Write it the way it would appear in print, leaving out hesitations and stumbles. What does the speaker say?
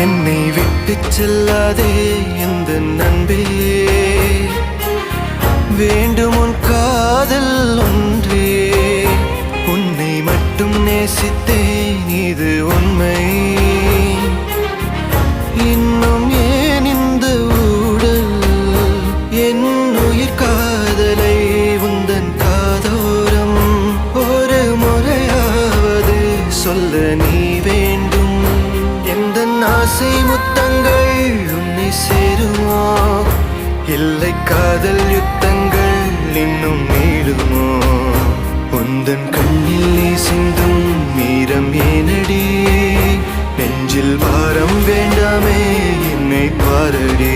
என்னை விட்டு செல்லாதே எந்த நண்பே, வேண்டும் உன் காதல் ஒன்றே. உன்னை மட்டும் நேசித்தேன் இது உண்மை. இன்னும் ஏன் இந்த ஊடல் என் உயிர் காதலை உந்தன் காதோரம் ஒரு முறையாவது சொல்ல நீ வேண்டும். எந்த ஆசை முத்தங்கள் உன்னை சேருமோ, இல்லை காதல் யுத்தங்கள் இன்னும் நீளுமோ. உந்தன் கண்ணில் நீ சிந்தும் மீரம் ஏனடி, நெஞ்சில் பாரம் வேண்டாமே என்னை பாரடி.